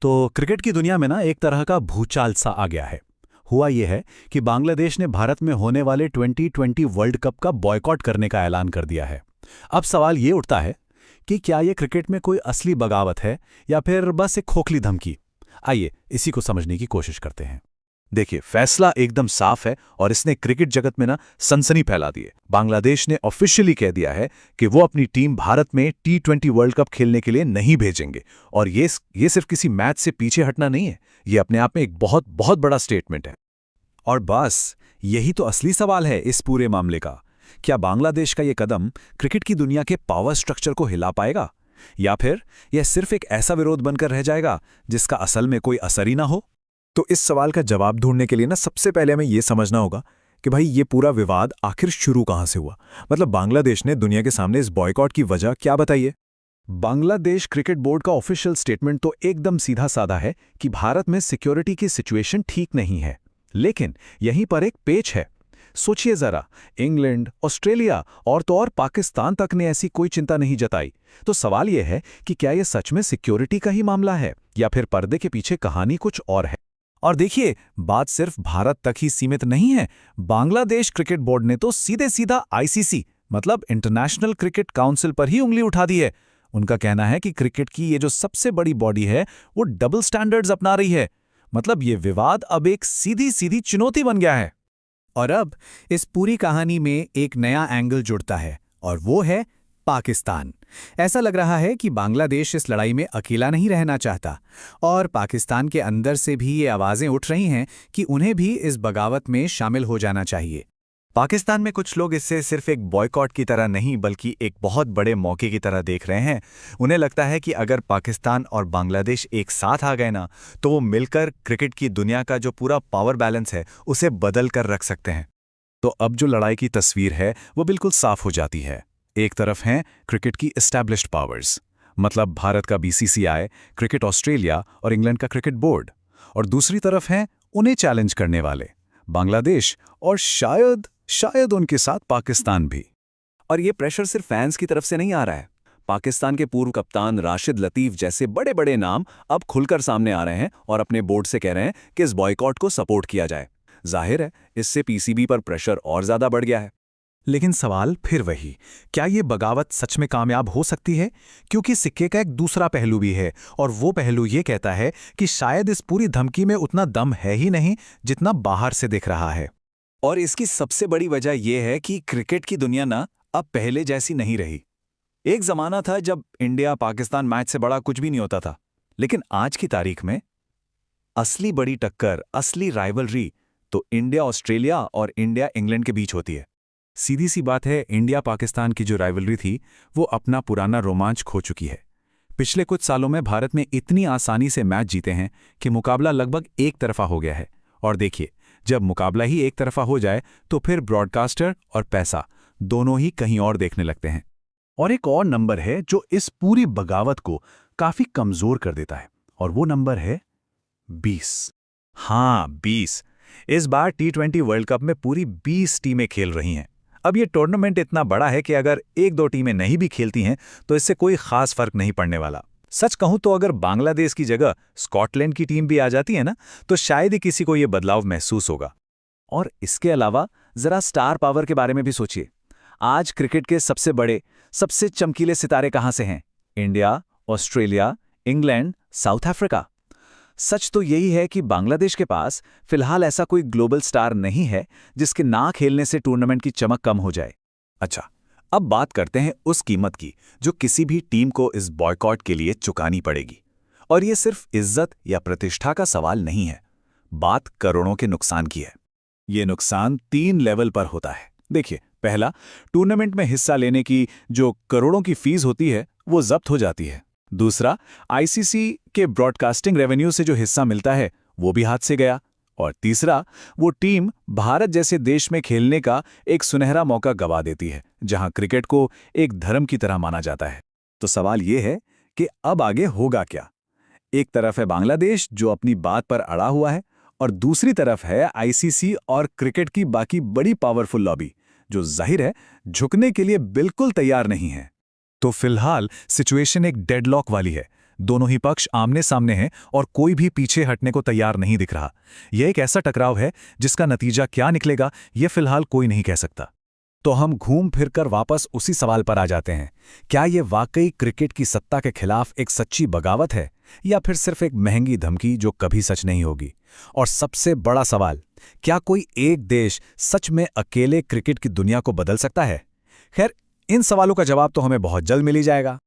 तो क्रिकेट की दुनिया में ना एक तरह का भूचाल सा आ गया है। हुआ यह है कि बांग्लादेश ने भारत में होने वाले 2020 वर्ल्ड कप का बॉयकॉट करने का ऐलान कर दिया है। अब सवाल ये उठता है कि क्या ये क्रिकेट में कोई असली बगावत है या फिर बस एक खोखली धमकी। आइए इसी को समझने की कोशिश करते हैं। देखिए, फैसला एकदम साफ है और इसने क्रिकेट जगत में ना सनसनी फैला दी है। बांग्लादेश ने ऑफिशियली कह दिया है कि वो अपनी टीम भारत में T20 वर्ल्ड कप खेलने के लिए नहीं भेजेंगे। और ये सिर्फ किसी मैच से पीछे हटना नहीं है, ये अपने आप में एक बहुत बहुत बड़ा स्टेटमेंट है। और बस यही तो असली सवाल है इस पूरे मामले का। क्या बांग्लादेश का ये कदम क्रिकेट की दुनिया के पावर स्ट्रक्चर को हिला पाएगा, या फिर यह सिर्फ एक ऐसा विरोध बनकर रह जाएगा जिसका असल में कोई असर ही ना हो? तो इस सवाल का जवाब ढूंढने के लिए ना सबसे पहले हमें यह समझना होगा कि भाई ये पूरा विवाद आखिर शुरू कहां से हुआ। मतलब बांग्लादेश ने दुनिया के सामने इस बॉयकॉट की वजह क्या बताई है। बांग्लादेश क्रिकेट बोर्ड का ऑफिशियल स्टेटमेंट तो एकदम सीधा साधा है कि भारत में सिक्योरिटी की सिचुएशन ठीक नहीं है। लेकिन यहीं पर एक पेच है। सोचिए जरा, इंग्लैंड, ऑस्ट्रेलिया और तो और पाकिस्तान तक ने ऐसी कोई चिंता नहीं जताई। तो सवाल यह है कि क्या यह सच में सिक्योरिटी का ही मामला है या फिर पर्दे के पीछे कहानी कुछ और है। और देखिए, बात सिर्फ भारत तक ही सीमित नहीं है। बांग्लादेश क्रिकेट बोर्ड ने तो सीधे सीधा ICC मतलब इंटरनेशनल क्रिकेट काउंसिल पर ही उंगली उठा दी है। उनका कहना है कि क्रिकेट की ये जो सबसे बड़ी बॉडी है वो डबल स्टैंडर्ड्स अपना रही है। मतलब ये विवाद अब एक सीधी सीधी चुनौती बन गया है। और अब इस पूरी कहानी में एक नया एंगल जुड़ता है और वो है पाकिस्तान। ऐसा लग रहा है कि बांग्लादेश इस लड़ाई में अकेला नहीं रहना चाहता और पाकिस्तान के अंदर से भी ये आवाज़ें उठ रही हैं कि उन्हें भी इस बगावत में शामिल हो जाना चाहिए। पाकिस्तान में कुछ लोग इसे सिर्फ एक बॉयकॉट की तरह नहीं बल्कि एक बहुत बड़े मौके की तरह देख रहे हैं। उन्हें लगता है कि अगर पाकिस्तान और बांग्लादेश एक साथ आ गए ना, तो वो मिलकर क्रिकेट की दुनिया का जो पूरा पावर बैलेंस है उसे बदल कर रख सकते हैं। तो अब जो लड़ाई की तस्वीर है वो बिल्कुल साफ हो जाती है। एक तरफ हैं क्रिकेट की एस्टैब्लिश्ड पावर्स, मतलब भारत का BCCI, क्रिकेट ऑस्ट्रेलिया और इंग्लैंड का क्रिकेट बोर्ड। और दूसरी तरफ हैं उन्हें चैलेंज करने वाले बांग्लादेश और शायद उनके साथ पाकिस्तान भी। और ये प्रेशर सिर्फ फैंस की तरफ से नहीं आ रहा है। पाकिस्तान के पूर्व कप्तान राशिद लतीफ़ जैसे बड़े बड़े नाम अब खुलकर सामने आ रहे हैं और अपने बोर्ड से कह रहे हैं कि इस बॉयकॉट को सपोर्ट किया जाए। जाहिर है, इससे PCB पर प्रेशर और ज्यादा बढ़ गया है। लेकिन सवाल फिर वही, क्या ये बगावत सच में कामयाब हो सकती है? क्योंकि सिक्के का एक दूसरा पहलू भी है और वो पहलू ये कहता है कि शायद इस पूरी धमकी में उतना दम है ही नहीं जितना बाहर से दिख रहा है। और इसकी सबसे बड़ी वजह यह है कि क्रिकेट की दुनिया ना अब पहले जैसी नहीं रही। एक जमाना था जब इंडिया पाकिस्तान मैच से बड़ा कुछ भी नहीं होता था, लेकिन आज की तारीख में असली बड़ी टक्कर, असली राइवलरी तो इंडिया ऑस्ट्रेलिया और इंडिया इंग्लैंड के बीच होती है। सीधी सी बात है, इंडिया पाकिस्तान की जो राइवलरी थी वो अपना पुराना रोमांच खो चुकी है। पिछले कुछ सालों में भारत में इतनी आसानी से मैच जीते हैं कि मुकाबला लगभग एक तरफा हो गया है। और देखिए, जब मुकाबला ही एक तरफा हो जाए तो फिर ब्रॉडकास्टर और पैसा दोनों ही कहीं और देखने लगते हैं। और एक और नंबर है जो इस पूरी बगावत को काफी कमजोर कर देता है, और वो नंबर है 20। हाँ, 20। इस बार T20 वर्ल्ड कप में पूरी 20 टीमें खेल रही हैं। अब ये टूर्नामेंट इतना बड़ा है कि अगर एक दो टीमें नहीं भी खेलती हैं तो इससे कोई खास फर्क नहीं पड़ने वाला। सच कहूं तो अगर बांग्लादेश की जगह स्कॉटलैंड की टीम भी आ जाती है ना, तो शायद ही किसी को यह बदलाव महसूस होगा। और इसके अलावा जरा स्टार पावर के बारे में भी सोचिए। आज क्रिकेट के सबसे बड़े, सबसे चमकीले सितारे कहां से हैं? India, Australia, England, South Africa. सच तो यही है कि बांग्लादेश के पास फिलहाल ऐसा कोई ग्लोबल स्टार नहीं है जिसके ना खेलने से टूर्नामेंट की चमक कम हो जाए। अच्छा, अब बात करते हैं उस कीमत की जो किसी भी टीम को इस बॉयकॉट के लिए चुकानी पड़ेगी। और ये सिर्फ इज्जत या प्रतिष्ठा का सवाल नहीं है, बात करोड़ों के नुकसान की है। ये नुकसान 3 लेवल पर होता है। देखिए, पहला, टूर्नामेंट में हिस्सा लेने की जो करोड़ों की फीस होती है वो जब्त हो जाती है। दूसरा, ICC के ब्रॉडकास्टिंग रेवेन्यू से जो हिस्सा मिलता है वो भी हाथ से गया। और तीसरा, वो टीम भारत जैसे देश में खेलने का एक सुनहरा मौका गवा देती है, जहां क्रिकेट को एक धर्म की तरह माना जाता है। तो सवाल ये है कि अब आगे होगा क्या? एक तरफ है बांग्लादेश जो अपनी बात पर अड़ा हुआ है, और दूसरी तरफ है ICC और क्रिकेट की बाकी बड़ी पावरफुल लॉबी जो जाहिर है झुकने के लिए बिल्कुल तैयार नहीं है। तो फिलहाल सिचुएशन एक डेडलॉक वाली है। दोनों ही पक्ष आमने सामने हैं और कोई भी पीछे हटने को तैयार नहीं दिख रहा। यह एक ऐसा टकराव है जिसका नतीजा क्या निकलेगा यह फिलहाल कोई नहीं कह सकता। तो हम घूम फिरकर वापस उसी सवाल पर आ जाते हैं, क्या ये वाकई क्रिकेट की सत्ता के खिलाफ एक सच्ची बगावत है या फिर सिर्फ एक महंगी धमकी जो कभी सच नहीं होगी? और सबसे बड़ा सवाल, क्या कोई एक देश सच में अकेले क्रिकेट की दुनिया को बदल सकता है? खैर, इन सवालों का जवाब तो हमें बहुत जल्द मिल ही जाएगा।